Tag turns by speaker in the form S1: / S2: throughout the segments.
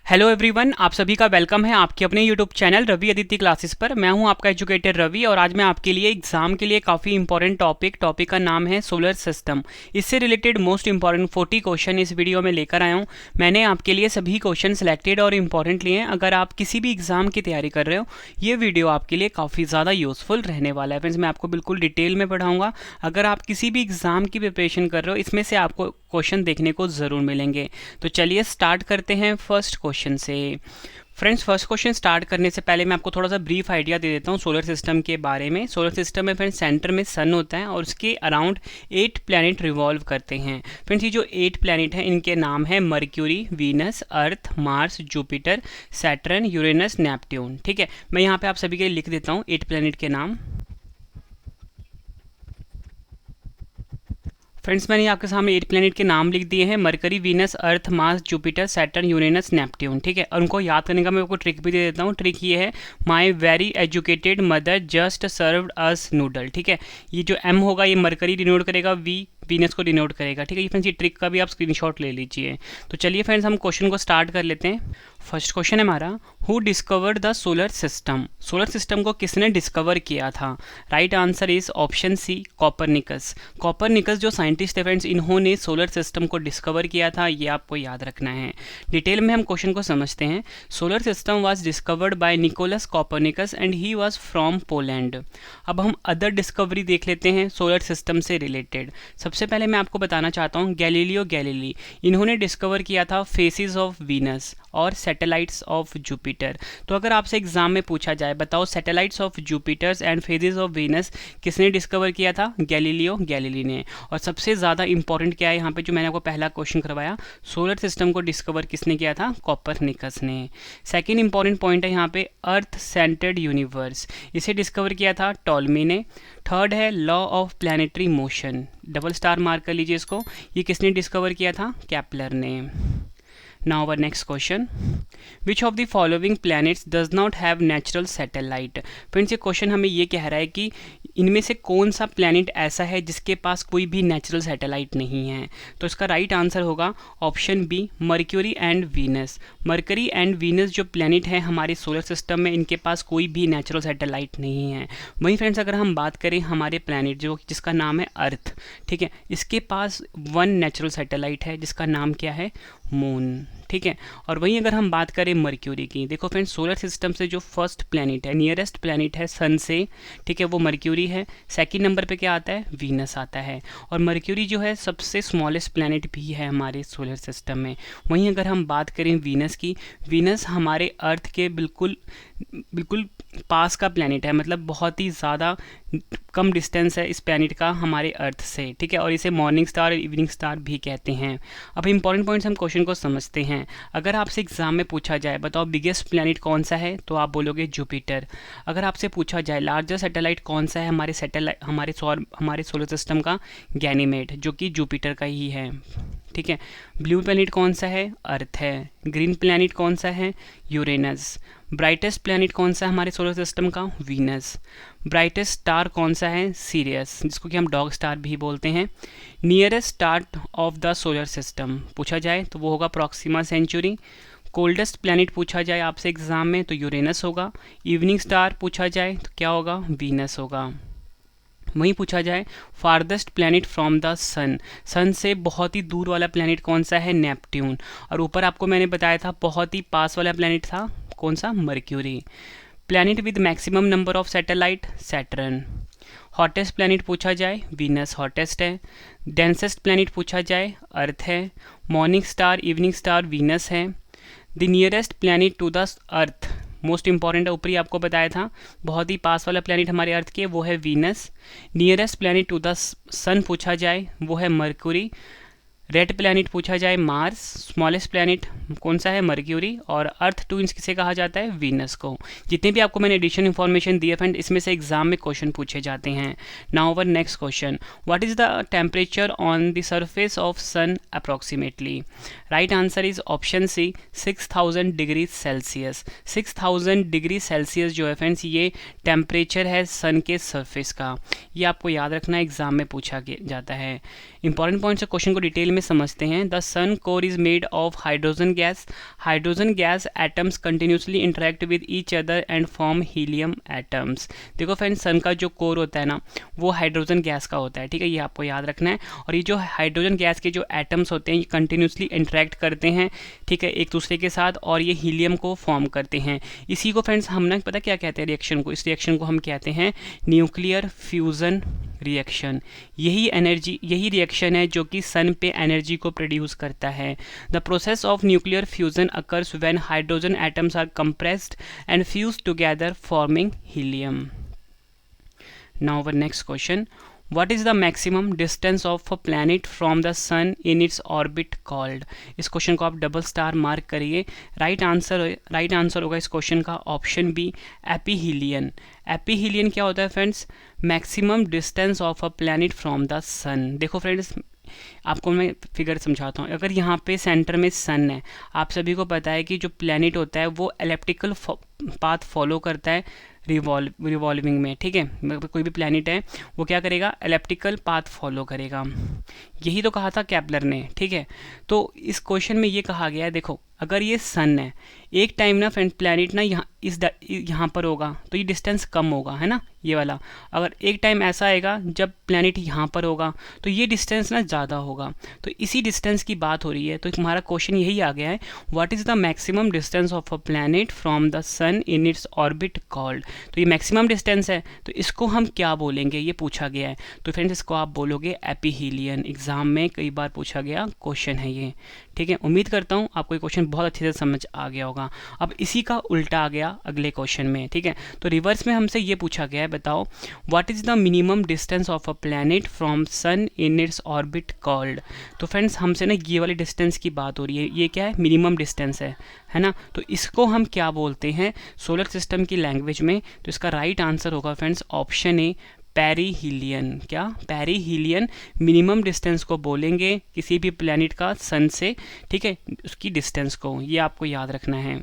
S1: Hello everyone, आप सभी का वेलकम है आपके अपने YouTube channel Ravi Aditi classes पर। मैं हूं आपका एजुकेटर रवि और आज मैं आपके लिए एग्जाम के लिए काफ़ी इंपॉर्टेंट टॉपिक का नाम है सोलर सिस्टम। इससे रिलेटेड मोस्ट इंपॉर्टेंट 40 क्वेश्चन इस वीडियो में लेकर आया हूं। मैंने आपके लिए सभी क्वेश्चन सिलेक्टेड और इंपॉर्टेंट लिए हैं। अगर आप किसी भी एग्जाम की तैयारी कर रहे हो, ये वीडियो आपके लिए काफ़ी ज़्यादा यूजफुल रहने वाला है। फ्रेंड्स, मैं आपको बिल्कुल डिटेल में पढ़ाऊँगा। अगर आप किसी भी एग्जाम की प्रिपरेशन कर रहे हो, इसमें से आपको क्वेश्चन देखने को ज़रूर मिलेंगे। तो चलिए स्टार्ट करते हैं फर्स्ट क्वेश्चन से। फ्रेंड्स, फर्स्ट क्वेश्चन स्टार्ट करने से पहले मैं आपको थोड़ा सा ब्रीफ आइडिया दे देता हूँ सोलर सिस्टम के बारे में। सोलर सिस्टम में फ्रेंड्स सेंटर में सन होता है और उसके अराउंड 8 प्लैनेट रिवॉल्व करते हैं। फ्रेंड्स, ये जो 8 प्लैनेट हैं इनके नाम है Mercury, Venus, Earth, Mars, Jupiter, Saturn, Uranus, Neptune. ठीक है, मैं यहाँ पे आप सभी के लिए लिख देता हूँ 8 प्लैनेट के नाम। फ्रेंड्स, मैंने आपके सामने 8 प्लैनेट के नाम लिख दिए हैं: Mercury, Venus, Earth, Mars, Jupiter, Saturn, Uranus, Neptune. ठीक है, और उनको याद करने का मैं आपको ट्रिक भी दे देता हूँ। ट्रिक ये है: my very educated mother just served us noodle. ठीक है, ये जो एम होगा ये मरकरी डिनोट करेगा, वीनस को डिनोट करेगा। ठीक है, ये फ्रेंड्स ये ट्रिक का भी आप स्क्रीनशॉट ले लीजिए। तो चलिए फ्रेंड्स हम क्वेश्चन को स्टार्ट कर लेते हैं। फर्स्ट क्वेश्चन है हमारा, who discovered the solar system. Solar system को किसने डिस्कवर किया था? Right answer is option C, Copernicus. Copernicus जो साइंटिस्ट थे फ्रेंड्स, इन्होंने सोलर सिस्टम को डिस्कवर किया था, ये आपको याद रखना है। डिटेल में हम क्वेश्चन को समझते हैं। Solar system was discovered by Nicolaus Copernicus and he was from Poland. अब हम अदर डिस्कवरी देख लेते हैं सोलर सिस्टम से रिलेटेड। सबसे पहले मैं आपको बताना चाहता हूँ गैलीलियो गैलीली, इन्होंने डिस्कवर किया था फेसेस ऑफ वीनस और सैटेलाइट्स ऑफ जुपिटर। तो अगर आपसे एग्जाम में पूछा जाए बताओ satellites of Jupiter's and phases of Venus किसने डिस्कवर किया था? गैलीलियो गैलीली ने। और सबसे ज़्यादा इंपॉर्टेंट क्या है यहाँ पे, जो मैंने आपको पहला क्वेश्चन करवाया, सोलर सिस्टम को डिस्कवर किसने किया था? कॉपरनिकस ने। सेकेंड इंपॉर्टेंट पॉइंट है यहाँ पे अर्थ सेंटर्ड यूनिवर्स, इसे डिस्कवर किया था टॉलमी ने। थर्ड है law of planetary motion, double star mark कर लीजिए इसको, ये किसने डिस्कवर किया था? केपलर ने। Now our next question, which of the following planets does not have natural satellite? Friends, ये क्वेश्चन हमें ये कह रहा है कि इनमें से कौन सा प्लैनेट ऐसा है जिसके पास कोई भी नेचुरल सैटेलाइट नहीं है? तो इसका राइट आंसर होगा option B, Mercury and Venus. Mercury and Venus जो प्लैनेट है हमारे सोलर सिस्टम में, इनके पास कोई भी नेचुरल सैटेलाइट नहीं है। वहीं फ्रेंड्स अगर हम बात करें हमारे प्लैनेट जिसका नाम है अर्थ, ठीक है, इसके पास 1 नेचुरल सैटेलाइट है जिसका नाम क्या है? मून। ठीक है, और वहीं अगर हम बात करें मर्क्यूरी की, देखो फ्रेंड्स सोलर सिस्टम से जो फर्स्ट प्लैनेट है, नियरेस्ट प्लैनेट है सन से, ठीक है, वो मर्क्यूरी है। सेकंड नंबर पे क्या आता है? वीनस आता है। और मर्क्यूरी जो है सबसे स्मॉलेस्ट प्लैनेट भी है हमारे सोलर सिस्टम में। वहीं अगर हम बात करें वीनस की, वीनस हमारे अर्थ के बिल्कुल पास का प्लैनेट है, मतलब बहुत ही ज़्यादा कम डिस्टेंस है इस प्लैनेट का हमारे अर्थ से। ठीक है, और इसे मॉर्निंग स्टार और इवनिंग स्टार भी कहते हैं। अब इंपॉर्टेंट पॉइंट्स हम क्वेश्चन को समझते हैं। अगर आपसे एग्जाम में पूछा जाए बताओ बिगेस्ट प्लैनेट कौन सा है, तो आप बोलोगे जुपिटर। अगर आपसे पूछा जाए लार्जेस्ट सैटेलाइट कौन सा है हमारे सोलर सिस्टम का, गैनीमेड, जो कि जुपिटर का ही है। ठीक है, ब्लू प्लैनेट कौन सा है? अर्थ है। ग्रीन प्लैनेट कौन सा है? यूरेनस। ब्राइटेस्ट प्लैनेट कौन सा है हमारे सोलर सिस्टम का? वीनस। ब्राइटेस्ट स्टार कौन सा है? सीरियस, जिसको कि हम डॉग स्टार भी बोलते हैं। Nearest star of the solar system पूछा जाए तो वो होगा प्रॉक्सिमा सेंचुरी। कोल्डेस्ट प्लैनेट पूछा जाए आपसे एग्जाम में तो यूरेनस होगा। इवनिंग स्टार पूछा जाए तो क्या होगा? वीनस होगा। वहीं पूछा जाए फारदेस्ट प्लैनेट फ्रॉम द सन, सन से बहुत ही दूर वाला प्लैनेट कौन सा है? नेपट्यून। और ऊपर आपको मैंने बताया था बहुत ही पास वाला प्लैनेट था कौन सा? Mercury. Planet with maximum number of satellite, Saturn. Hottest planet पूछा जाए, वीनस हॉटेस्ट है। डेंसेस्ट प्लैनेट पूछा जाए, अर्थ है। Morning star, evening star, Venus है। The nearest planet to the Earth, most important है, ऊपर ही आपको बताया था बहुत ही पास वाला प्लैनेट हमारे अर्थ के, वो है Venus. Nearest planet to the sun पूछा जाए वो है मर्क्यूरी। रेड प्लैनेट पूछा जाए मार्स। स्मॉलेस्ट प्लैनेट कौन सा है? मर्क्यूरी। और अर्थ ट्विन्स किसे कहा जाता है? वीनस को। जितने भी आपको मैंने एडिशनल इन्फॉर्मेशन दी है फ्रेंड, इसमें से एग्जाम में क्वेश्चन पूछे जाते हैं। Now our next question, what is the temperature on the surface of sun approximately? Right answer is option C, 6000 degree Celsius. 6000 degree Celsius जो है फ्रेंड्स ये टेम्परेचर है सन के सरफेस का। ये आपको याद रखना, एग्जाम में पूछा जाता है। इंपॉर्टेंट पॉइंट्स क्वेश्चन को डिटेल में समझते हैं। The sun core is made of hydrogen gas. Hydrogen gas atoms continuously interact with each other and form helium atoms. देखो फ्रेंड्स, सन का जो कोर होता है ना, वो हाइड्रोजन गैस का होता है, ठीक है, ये आपको याद रखना है। और ये जो हाइड्रोजन गैस के जो एटम्स होते हैं ये कंटिन्यूसली इंटरेक्ट करते हैं, ठीक है, एक दूसरे के साथ, और ये हीलियम को फॉर्म करते हैं। इसी को फ्रेंड्स हम ना पता क्या कहते हैं रिएक्शन को, इस रिएक्शन को हम कहते हैं न्यूक्लियर फ्यूजन रिएक्शन। यही रिएक्शन है जो कि सन पे एनर्जी को प्रोड्यूस करता है। The process of nuclear fusion occurs when hydrogen atoms are compressed and fuse together forming helium. Now our next question, What is the maximum distance of a planet from the sun in its orbit called? इस question को आप double star mark करिए। Right answer होगा इस question का option B, एपीहीलियन। एपीहीलियन क्या होता है friends? Maximum distance of a planet from the sun. देखो फ्रेंड्स, आपको मैं फिगर समझाता हूँ। अगर यहाँ पे सेंटर में सन है, आप सभी को पता है कि जो प्लैनेट होता है वो एलिप्टिकल पाथ फॉलो करता है रिवॉल्विंग में, ठीक है। कोई भी प्लैनेट है वो क्या करेगा? एलिप्टिकल पाथ फॉलो करेगा। यही तो कहा था केपलर ने, ठीक है। तो इस क्वेश्चन में ये कहा गया है, देखो अगर ये सन है, एक टाइम ना फ्रेंड प्लैनेट ना यहाँ पर होगा तो ये डिस्टेंस कम होगा, है ना, ये वाला। अगर एक टाइम ऐसा आएगा जब प्लैनेट यहाँ पर होगा तो ये डिस्टेंस ना ज़्यादा होगा। तो इसी डिस्टेंस की बात हो रही है। तो हमारा क्वेश्चन यही आ गया है, what is the maximum distance of a planet from the sun in its orbit called. तो ये मैक्सिमम डिस्टेंस है, तो इसको हम क्या बोलेंगे, ये पूछा गया है। तो फ्रेंड्स इसको आप बोलोगे एपीहीलियन। एग्जाम में कई बार पूछा गया क्वेश्चन है ये, ठीक है। उम्मीद करता हूँ आपको ये क्वेश्चन बहुत अच्छे से समझ आ गया होगा। अब इसी का उल्टा आ गया अगले क्वेश्चन में, ठीक है। तो रिवर्स में हमसे ये पूछा गया है, बताओ what is the minimum distance of a planet from sun in its orbit called. तो फ्रेंड्स हमसे ना ये वाली डिस्टेंस की बात हो रही है, ये क्या है? मिनिमम डिस्टेंस है ना। तो इसको हम क्या बोलते हैं सोलर सिस्टम की लैंग्वेज में? तो इसका राइट आंसर होगा फ्रेंड्स ऑप्शन ए, पेरीहीलियन। क्या? पेरीहीलियन मिनिमम डिस्टेंस को बोलेंगे किसी भी प्लैनेट का सन से, ठीक है, उसकी डिस्टेंस को। ये आपको याद रखना है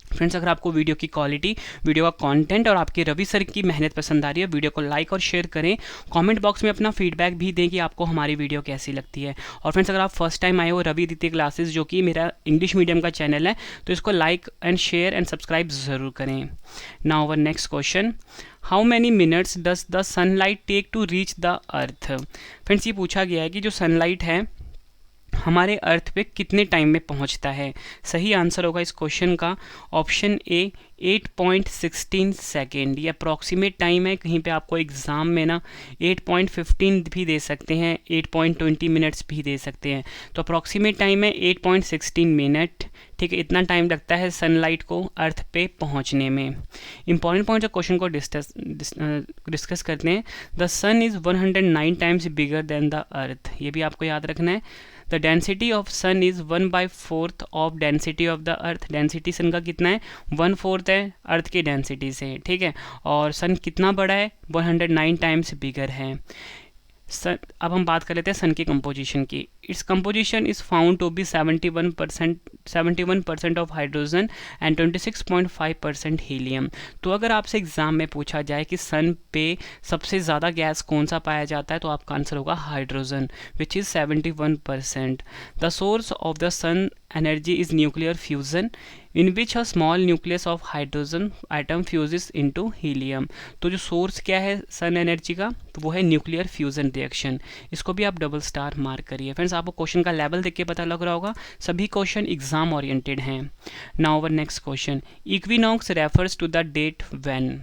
S1: फ्रेंड्स। अगर आपको वीडियो की क्वालिटी, वीडियो का कंटेंट और आपके रवि सर की मेहनत पसंद आ रही है, वीडियो को लाइक और शेयर करें। कमेंट बॉक्स में अपना फीडबैक भी दें कि आपको हमारी वीडियो कैसी लगती है। और फ्रेंड्स अगर आप फर्स्ट टाइम आए हो रवि आदित्य क्लासेस, जो कि मेरा इंग्लिश मीडियम का चैनल है, तो इसको like and share and subscribe ज़रूर करें। Now our next question, how many minutes does the sunlight take to reach the earth. Friends ये पूछा गया है कि जो सनलाइट है हमारे अर्थ पे कितने टाइम में पहुंचता है। सही आंसर होगा इस क्वेश्चन का ऑप्शन ए, 8.16 सेकेंड। ये अप्रॉक्सीमेट टाइम है। कहीं पे आपको एग्ज़ाम में ना 8.15 भी दे सकते हैं, 8.20 मिनट्स भी दे सकते हैं। तो अप्रॉक्सीमेट टाइम है 8.16 मिनट, ठीक है। इतना टाइम लगता है सनलाइट को अर्थ पे पहुंचने में। इंपॉर्टेंट पॉइंट ऑफ क्वेश्चन को डिस्कस करते हैं। The sun is 109 times bigger than the Earth. ये भी आपको याद रखना है। The density of sun is 1/4 of density of the Earth. Density sun का कितना है? 1/4 है अर्थ की डेंसिटी से, ठीक है। और सन कितना बड़ा है? 109 टाइम्स बिगर है। सन, अब हम बात कर लेते हैं सन की कंपोजिशन की। Its composition is found to be 71% of hydrogen and 26.5% helium. तो अगर आपसे एग्जाम में पूछा जाए कि सन पे सबसे ज़्यादा गैस कौन सा पाया जाता है, तो आपका आंसर होगा hydrogen, which is 71%। The source of the sun energy is nuclear fusion in which a small nucleus of hydrogen atom fuses into helium. तो जो सोर्स क्या है सन एनर्जी का, तो वो है न्यूक्लियर फ्यूजन रिएक्शन। इसको भी आप डबल स्टार मार्क करिए फ्रेंड्स। आपको क्वेश्चन का लेवल देख के पता लग रहा होगा, सभी क्वेश्चन एग्जाम ओरिएंटेड हैं। Now our next question, equinox refers to the date when.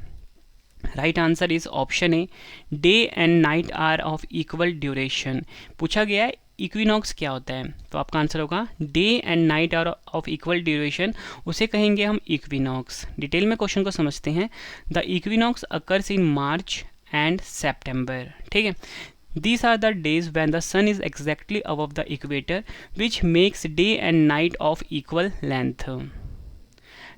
S1: Right answer is option A, day and night are of equal duration. पूछा गया है इक्विनॉक्स क्या होता है, तो आपका आंसर होगा day and night are of equal duration, उसे कहेंगे हम इक्विनॉक्स। डिटेल में क्वेश्चन को समझते हैं। The equinox occurs in March and September, ठीक है। These are the days when the sun is exactly above the equator, which makes day and night of equal length.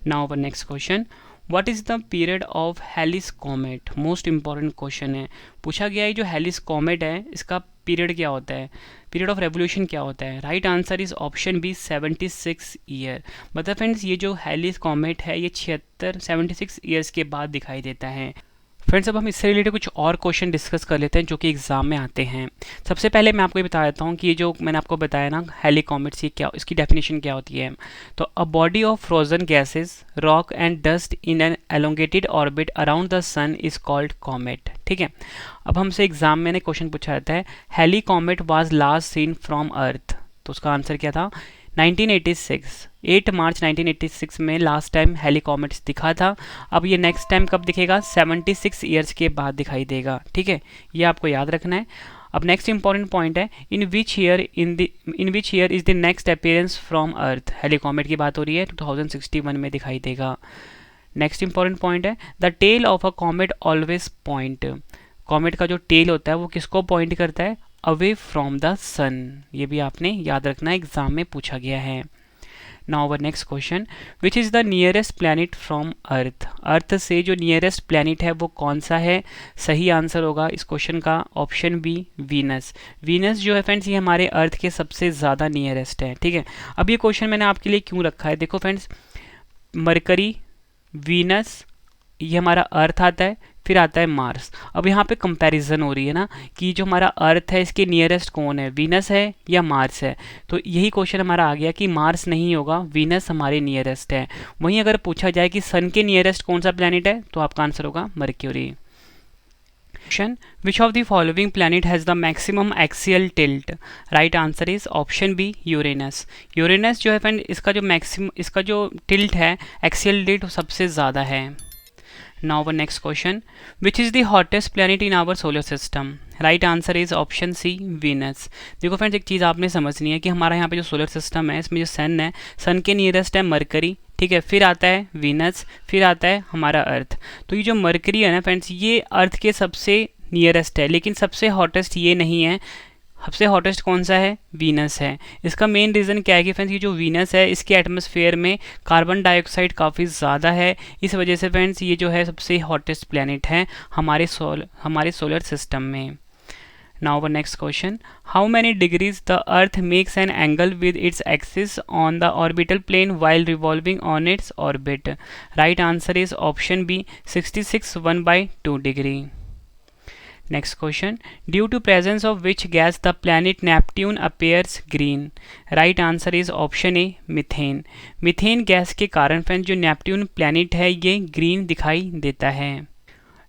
S1: Now our next question, what is the period of Halley's comet? Most important question है। पूछा गया है जो Halley's comet है इसका period क्या होता है, पीरियड ऑफ रेवोल्यूशन क्या होता है। Right answer is option B, 76 year. मतलब फ्रेंड्स ये जो Halley's comet है ये 76 ईयर्स के बाद दिखाई देता है। फ्रेंड्स अब हम इससे रिलेटेड कुछ और क्वेश्चन डिस्कस कर लेते हैं जो कि एग्जाम में आते हैं। सबसे पहले मैं आपको ये बता देता हूँ कि ये जो मैंने आपको बताया ना हेलिकॉमेट्स, ये क्या, इसकी डेफिनेशन क्या होती है। तो a body of frozen gases, rock and dust in an elongated orbit around the sun is called comet. ठीक है, अब हमसे एग्जाम में क्वेश्चन पूछा जाता है हेलिकॉमेट वाज लास्ट सीन फ्रॉम अर्थ, तो उसका आंसर क्या था 1986, 8 मार्च 1986 में लास्ट टाइम हेलिकॉमेट्स दिखा था। अब ये नेक्स्ट टाइम कब दिखेगा, 76 ईयर्स के बाद दिखाई देगा। ठीक है, ये आपको याद रखना है। अब नेक्स्ट इंपॉर्टेंट पॉइंट है in which year is the next appearance from Earth. Halley's comet की बात हो रही है, 2061 में दिखाई देगा। नेक्स्ट इंपॉर्टेंट पॉइंट है the tail of a comet always point. Comet का जो टेल होता है वो किसको पॉइंट करता है, अवे फ्रॉम द सन। ये भी आपने याद रखना है, एग्जाम में पूछा गया है। Now our next question, which is the nearest planet from Earth. Earth से जो नियरेस्ट प्लैनेट है वो कौन सा है। सही आंसर होगा इस क्वेश्चन का ऑप्शन बी, वीनस। वीनस जो है फ्रेंड्स ये हमारे अर्थ के सबसे ज़्यादा नियरेस्ट है। ठीक है, अब ये क्वेश्चन मैंने आपके लिए क्यों रखा है, देखो फ्रेंड्स, मरकरी, वीनस, ये हमारा अर्थ आता है, फिर आता है मार्स। अब यहाँ पे कंपैरिजन हो रही है ना कि जो हमारा अर्थ है इसके नियरेस्ट कौन है, वीनस है या मार्स है। तो यही क्वेश्चन हमारा आ गया कि मार्स नहीं होगा, वीनस हमारे नियरेस्ट है। वहीं अगर पूछा जाए कि सन के नियरेस्ट कौन सा प्लैनेट है तो आपका आंसर होगा mercury. Which of the following planet has the maximum axial tilt? Right answer is option B, Uranus. Uranus जो है फ्रेंड इसका जो टिल्ट है, एक्सियल टिल्ट सबसे ज़्यादा है। Now our next question, which is the hottest planet in our solar system? Right answer is option C, Venus. देखो friends एक चीज़ आपने समझनी है कि हमारा यहाँ पे जो सोलर सिस्टम है इसमें जो सन है, सन के नियरेस्ट है मरकरी, ठीक है, फिर आता है वीनस, फिर आता है हमारा अर्थ। तो ये जो मरकरी है ना फ्रेंड्स ये अर्थ के सबसे नियरेस्ट है, लेकिन सबसे हॉटेस्ट ये नहीं है। सबसे हॉटेस्ट कौन सा है, वीनस है। इसका मेन रीज़न क्या है कि फ्रेंड्स ये जो वीनस है इसके एटमॉस्फेयर में कार्बन डाइऑक्साइड काफ़ी ज़्यादा है, इस वजह से फ्रेंड्स ये जो है सबसे हॉटेस्ट प्लैनेट है हमारे सोलर सिस्टम में। Now our next question, how many degrees the Earth makes an angle with its axis on the orbital plane while revolving on its orbit. Right answer is option B, 66 1/2 डिग्री। Next question, due to presence of which gas the planet Neptune appears green? Right answer is option A, methane. Methane gas के कारण friends जो Neptune planet है ये green दिखाई देता है।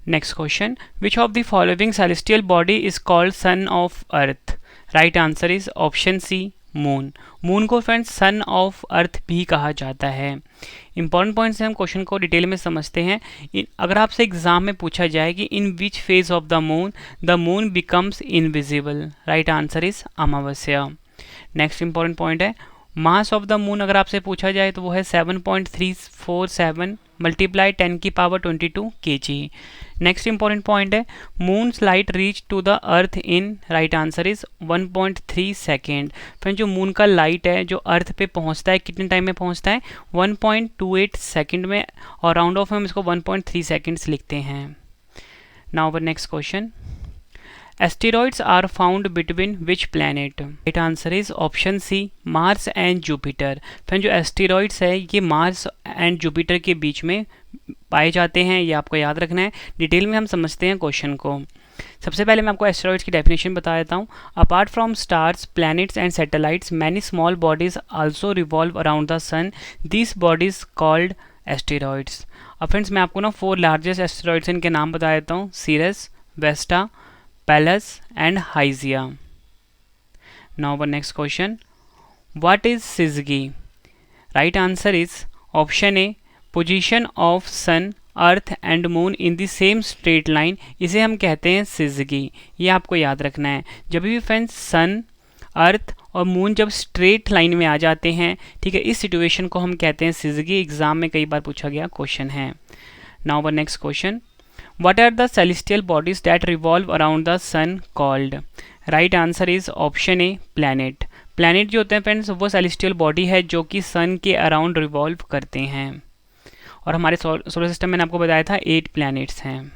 S1: Next question, which of the following celestial body is called son of Earth? Right answer is option C, moon. Moon को friends son of Earth भी कहा जाता है। इंपॉर्टेंट पॉइंट से हम क्वेश्चन को डिटेल में समझते हैं। अगर आपसे एग्जाम में पूछा जाए कि in which phase of the moon becomes invisible, right answer is amavasya. Next important point है मास ऑफ द मून, अगर आपसे पूछा जाए तो वो है 7.347 multiply 10⁻22 kg। Next important point है moon's light reach to the Earth in, right answer is 1.3 second. Friend जो मून का लाइट है जो अर्थ पे पहुंचता है कितने टाइम में पहुंचता है, 1.28 सेकेंड में, और राउंड ऑफ हम इसको 1.3 सेकेंड्स लिखते हैं। Now our next question, asteroids are found between which planet? Right answer is option C, Mars and Jupiter. Friend जो एस्टेरॉइड्स है ये मार्स एंड जुपिटर के बीच में पाए जाते हैं, ये आपको याद रखना है। डिटेल में हम समझते हैं क्वेश्चन को। सबसे पहले मैं आपको एस्टेरॉइड्स की डेफिनेशन बता देता हूँ। Apart from stars, planets and satellites, many small bodies also revolve around the sun, this bodies called asteroids. अब फ्रेंड्स मैं आपको ना 4 लार्जेस्ट एस्टेरॉइड्स इनके नाम बता देता हूँ, Ceres, Vesta, Pallas and Hygeia. Now our next question, what is Syzygy? Right answer is option A, position of sun, earth and moon in the same straight line, इसे हम कहते हैं Syzygy। ये आपको याद रखना है। जब भी फ्रेंड्स सन, अर्थ और मून जब स्ट्रेट लाइन में आ जाते हैं, ठीक है, इस सिचुएशन को हम कहते हैं Syzygy। एग्जाम में कई बार पूछा गया क्वेश्चन है। Now our next question, what are the celestial bodies that revolve around the sun called? Right answer is option A, planet. Planet जो होते हैं फ्रेंड्स वो सेलेस्टियल बॉडी है जो कि सन के अराउंड रिवॉल्व करते हैं, और हमारे सोलर सिस्टम में आपको बताया था 8 प्लैनेट्स हैं।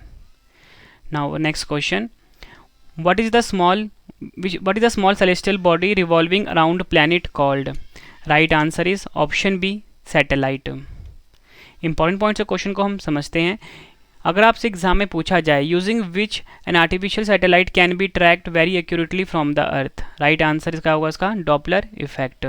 S1: Now next question, what is the small celestial body revolving around planet called? Right answer is option B, satellite. Important point से क्वेश्चन को हम समझते हैं। अगर आपसे एग्जाम में पूछा जाए using which an artificial satellite can be tracked very accurately from the earth, right answer इसका होगा इसका डॉपलर इफेक्ट।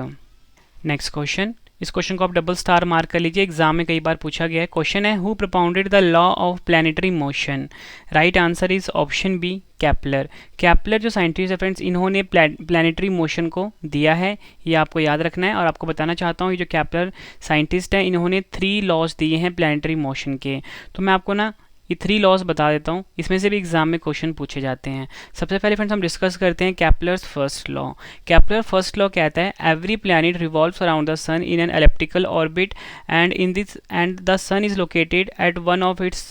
S1: नेक्स्ट क्वेश्चन, इस क्वेश्चन को आप डबल स्टार मार्क कर लीजिए, एग्जाम में कई बार पूछा गया है। क्वेश्चन है who propounded the law of planetary motion, right answer is option B Kepler. Kepler जो साइंटिस्ट है फ्रेंड्स, इन्होंने प्लैनेटरी मोशन को दिया है, ये आपको याद रखना है। और आपको बताना चाहता हूँ ये जो केपलर साइंटिस्ट है इन्होंने 3 लॉज दिए हैं प्लैनेटरी मोशन के। तो मैं आपको ना ये 3 लॉज बता देता हूँ, इसमें से भी एग्जाम में क्वेश्चन पूछे जाते हैं। सबसे पहले फ्रेंड्स हम डिस्कस करते हैं Kepler's first law. Kepler first law कहता है every planet revolves around the sun in an elliptical orbit and the sun is located at one of its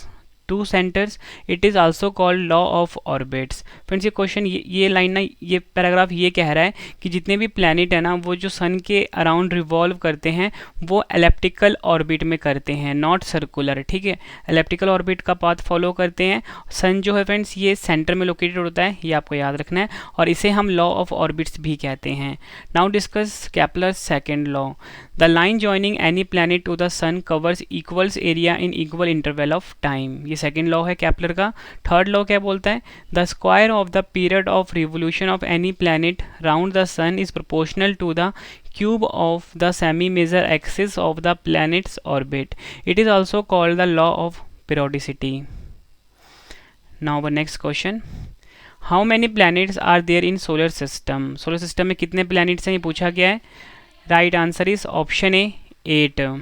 S1: 2 centres, it is also called law of orbits. Friends ये question ये line ना, ये paragraph ये कह रहा है कि जितने भी प्लैनेट है ना वो जो सन के अराउंड रिवॉल्व करते हैं वो एलिप्टिकल ऑर्बिट में करते हैं, नॉट सर्कुलर, ठीक है। एलिप्टिकल ऑर्बिट का पाथ फॉलो करते हैं। सन जो है फ्रेंड्स ये सेंटर में लोकेटेड होता है, ये आपको याद रखना है, और इसे हम लॉ ऑफ ऑर्बिट्स भी कहते हैं। Now discuss Kepler's second law. The line joining any planet to the sun covers equals area in equal interval of time, ये सेकेंड लॉ है केपलर का। थर्ड लॉ क्या बोलता है, the square of the period of revolution of any planet round the sun is proportional to the cube of the semi major axis of the planet's orbit, it is also called the law of periodicity. Now the next question, how many planets are there in solar system, solar system में कितने planets हैं ये पूछा गया है, right answer is option A 8।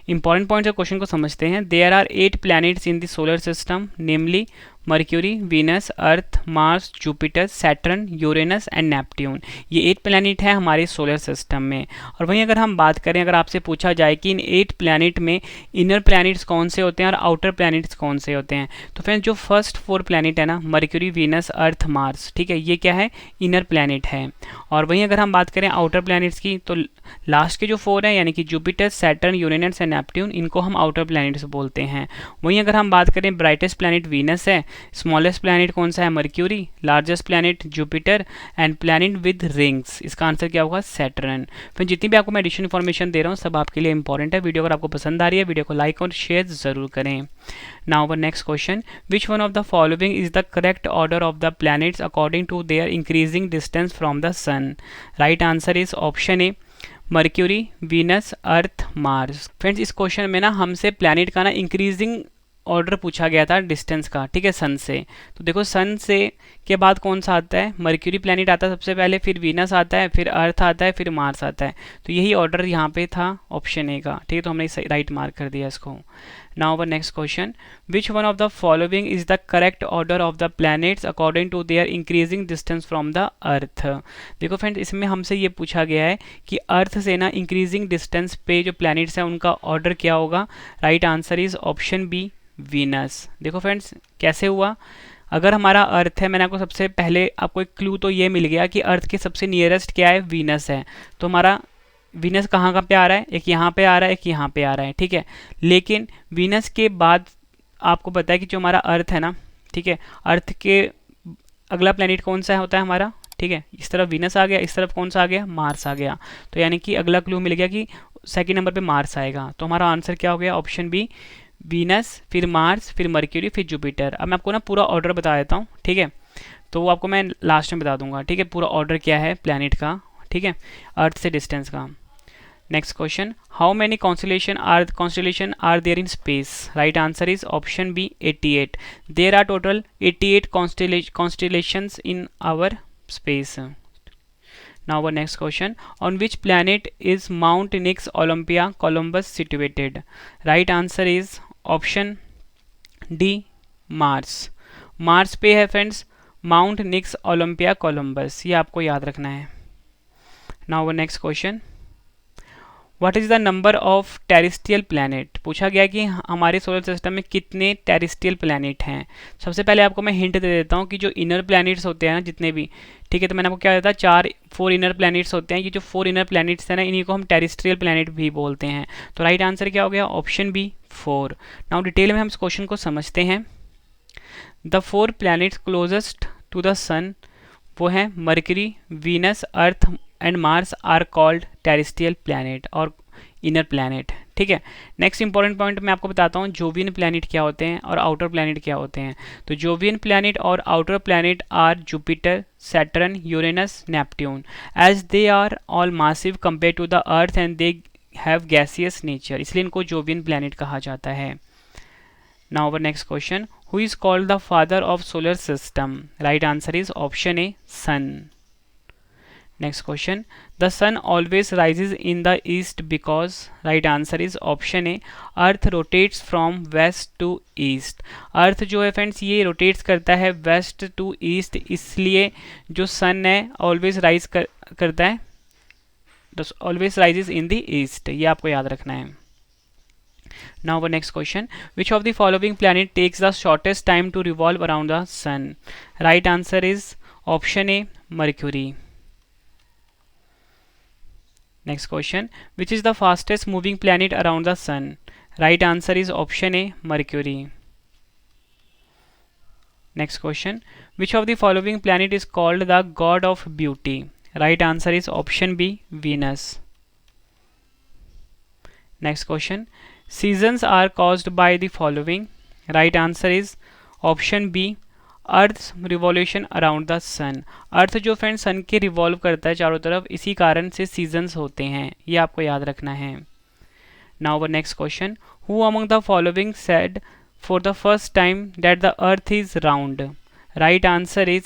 S1: Important points of question को समझते हैं। There are 8 planets in the solar system, namely Mercury, Venus, Earth, Mars, Jupiter, Saturn, Uranus and Neptune. ये 8 प्लैनेट है हमारे सोलर सिस्टम में। और वहीं अगर हम बात करें, अगर आपसे पूछा जाए कि इन 8 प्लैनेट में इनर प्लैनेट्स कौन से होते हैं और आउटर प्लैनेट्स कौन से होते हैं, तो फ्रेंड्स जो फर्स्ट 4 प्लैनेट है ना, मर्क्यूरी, वीनस, अर्थ, मार्स, ठीक है, ये क्या है, इनर प्लैनेट है। और वहीं अगर हम बात करें आउटर प्लैनेट्स की, तो लास्ट के जो 4 हैं यानी कि Jupiter, Saturn, Uranus and Neptune, इनको हम आउटर प्लैनेट्स बोलते हैं। वहीं अगर हम बात करें ब्राइटेस्ट प्लैनेट वीनस है, स्मॉलेस्ट प्लैनेट कौन सा है, mercury, largest planet Jupiter and planet with rings, इसका आंसर क्या होगा, सैटर्न। फिर जितनी भी आपको मैं एडिशनल इन्फॉर्मेशन दे रहा हूँ सब आपके लिए इंपॉर्टेंट है। वीडियो अगर आपको पसंद आ रही है वीडियो को लाइक और शेयर जरूर करें। Now our next question, which one of the following is the correct order of the planets according to their increasing distance from the sun, right answer is option A Mercury, Venus, Earth, Mars. Friends इस question में ना हमसे planet का ना increasing order पूछा गया था distance का, ठीक है, सन से। तो देखो सन से के बाद कौन सा आता है, मर्क्यूरी प्लैनेट आता है सबसे पहले, फिर वीनस आता है, फिर अर्थ आता है, फिर मार्स आता है। तो यही ऑर्डर यहाँ पे था ऑप्शन ए का, ठीक है, तो हमने राइट मार्क कर दिया इसको। Now our next question, which one of the following is the correct order of the planets according to their increasing distance from the Earth. देखो फ्रेंड्स इसमें हमसे ये पूछा गया है कि अर्थ से ना इंक्रीजिंग डिस्टेंस पे जो प्लैनेट्स हैं उनका ऑर्डर क्या होगा, right answer is option B Venus. देखो फ्रेंड्स कैसे हुआ, अगर हमारा अर्थ है, मैंने आपको सबसे पहले आपको एक क्लू तो ये मिल गया कि अर्थ के सबसे नियरेस्ट क्या है, वीनस है। तो हमारा वीनस कहाँ पे आ रहा है, एक यहाँ पे आ रहा है, एक यहाँ पे आ रहा है, ठीक है। लेकिन वीनस के बाद आपको पता है कि जो हमारा अर्थ है ना, ठीक है, अर्थ के अगला प्लैनेट कौन सा होता है हमारा, ठीक है, इस तरफ वीनस आ गया, इस तरफ कौन सा आ गया, मार्स आ गया। तो यानी कि अगला क्लू मिल गया कि सेकेंड नंबर पे मार्स आएगा। तो हमारा आंसर क्या हो गया, ऑप्शन बी वीनस, फिर मार्स, फिर मर्क्यूरी, फिर जुपिटर। अब मैं आपको ना पूरा ऑर्डर बता देता हूँ, ठीक है, तो वो आपको मैं लास्ट में बता दूंगा, ठीक है, पूरा ऑर्डर क्या है प्लैनेट का, ठीक है, अर्थ से डिस्टेंस का। Next question, how many constellation are there in space, right answer is option B 88। There are total 88 constellations in our space. Now our next question, on which planet is Mount Nix Olympia Columbus situated? Right answer is option D Mars. Mars पे है friends mount निक्स Olympia Columbus, ये आपको याद रखना है। Now our next question, what is the number of terrestrial planet, पूछा गया कि हमारे सोलर सिस्टम में कितने टेरेस्ट्रियल प्लैनेट हैं। सबसे पहले आपको मैं हिंट दे देता हूँ कि जो इनर प्लैनेट्स होते हैं ना जितने भी, ठीक है, तो मैंने आपको क्या बताया, 4 इनर प्लैनेट्स होते हैं। ये जो 4 इनर प्लैनेट्स हैं ना इन्हीं को हम टेरेस्ट्रियल प्लैनेट भी बोलते हैं। तो राइट आंसर क्या हो गया, ऑप्शन बी 4। नाउ डिटेल में हम इस क्वेश्चन को समझते हैं। The 4 planets closest to the sun वो हैं Mercury, Venus, Earth and Mars are called terrestrial planet और इनर प्लैनेट, ठीक है। नेक्स्ट इंपॉर्टेंट पॉइंट मैं आपको बताता हूँ जोवियन प्लैनेट क्या होते हैं और आउटर प्लैनेट क्या होते हैं। तो जोवियन प्लैनेट और outer planet are Jupiter, Saturn, Uranus, Neptune, as they are all massive compare to the Earth and they have gaseous nature, इसलिए इनको जोवियन प्लैनेट कहा जाता है। Now our next question, who is called the father of solar system? Right answer is option A, sun. Next question, the sun always rises in the east because, right answer is option A, earth rotates from west to east। अर्थ जो है friends ये rotates करता है waste to east, इसलिए जो सन है always rise करता है, always rises in the east, ये आपको याद रखना है। Now our next question, which of the following planet takes the shortest time to revolve around the sun? Right answer is option A, Mercury। Next question, which is the fastest moving planet around the sun? Right answer is option A, Mercury। Next question, which of the following planet is called the god of beauty? Right answer is option B, Venus। Next question, seasons are caused by the following। Right answer is option B, Earth revolution around the sun. Earth जो friend सन के revolve करता है चारों तरफ, इसी कारण से seasons होते हैं, ये आपको याद रखना है। Now our next question, who among the following said for the first time that the Earth is round? Right answer is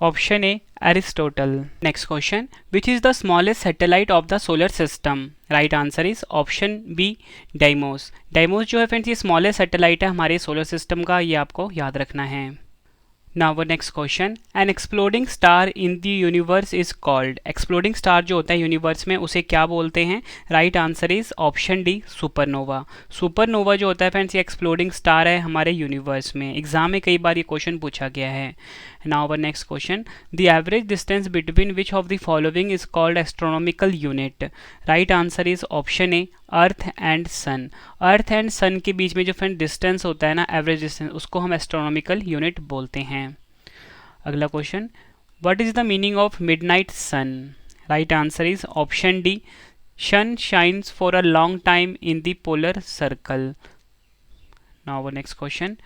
S1: option A, Aristotle. Next question, which is the smallest satellite of the solar system? Right answer is option B, Deimos. Deimos जो है friends ये smallest satellite है हमारे solar system का, ये आपको याद रखना है। Now our next question, an exploding star in the universe is called। Exploding star जो होता है यूनिवर्स में उसे क्या बोलते हैं? Right answer is option D, supernova. Supernova जो होता है फ्रेंड्स ये एक्सप्लोडिंग स्टार है हमारे यूनिवर्स में, एग्जाम में कई बार ये क्वेश्चन पूछा गया है। Now our next question, the average distance between which of the following is called astronomical unit? Right answer is option A, Earth and sun. Earth and sun के बीच में जो फ्रेंड डिस्टेंस होता है ना, एवरेज डिस्टेंस, उसको हम astronomical unit बोलते हैं। अगला question, what is the meaning of midnight sun? Right answer is option D, sun shines for a long time in the polar circle. Now our next question,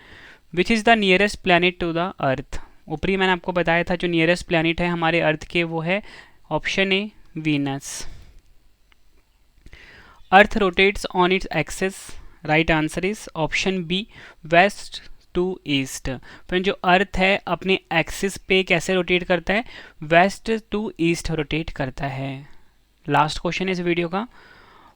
S1: which is the nearest planet to the Earth? ऊपरी मैंने आपको बताया था जो nearest planet है हमारे अर्थ के वो है option A, Venus. Earth rotates on its axis. Right answer is option B, west to east. फिर जो अर्थ है अपने एक्सिस पे कैसे रोटेट करता है? वेस्ट टू ईस्ट रोटेट करता है। लास्ट क्वेश्चन है इस वीडियो का,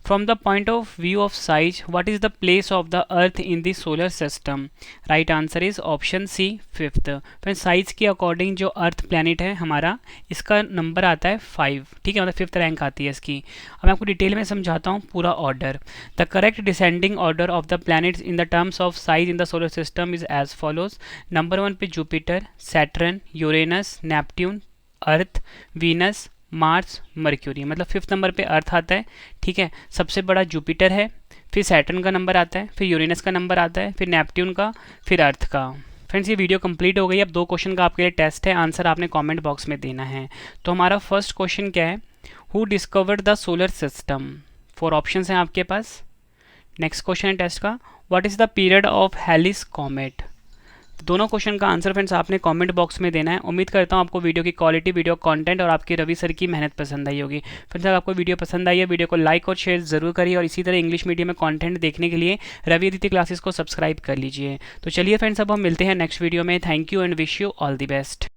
S1: from the point of view of size what is the place of the Earth in the solar system? Right answer is option C, fifth. फिर size के according जो Earth planet है हमारा, इसका number आता है 5, ठीक है, मतलब फिफ्थ रैंक आती है इसकी। अब मैं आपको डिटेल में समझाता हूँ पूरा order. The correct descending order of the planets in the terms of size in the solar system is as follows. Number 1 पे Jupiter, Saturn, Uranus, Neptune, Earth, Venus, Mars, Mercury, मतलब फिफ्थ नंबर पे Earth आता है, ठीक है। सबसे बड़ा Jupiter है, फिर सैटर्न का नंबर आता है, फिर यूरेनस का नंबर आता है, फिर नेपट्यून का, फिर अर्थ का। फ्रेंड्स ये वीडियो कंप्लीट हो गई। अब 2 क्वेश्चन का आपके लिए टेस्ट है, आंसर आपने कमेंट बॉक्स में देना है। तो हमारा फर्स्ट क्वेश्चन क्या है, who discovered the solar system? 4 option हैं आपके पास। नेक्स्ट क्वेश्चन है टेस्ट का, what is the period of Halley's comet? दोनों क्वेश्चन का आंसर फ्रेंड्स आपने कमेंट बॉक्स में देना है। उम्मीद करता हूँ आपको वीडियो की क्वालिटी, वीडियो कंटेंट और आपके रवि सर की मेहनत पसंद आई होगी। फ्रेंड्स अगर आपको वीडियो पसंद आई है, वीडियो को लाइक और शेयर जरूर करिए और इसी तरह इंग्लिश मीडियम में कंटेंट देखने के लिए रवि अदिति क्लासेस को सब्सक्राइब कर लीजिए। तो चलिए फ्रेंड्स अब हम मिलते हैं नेक्स्ट वीडियो में। Thank you and wish you all the best.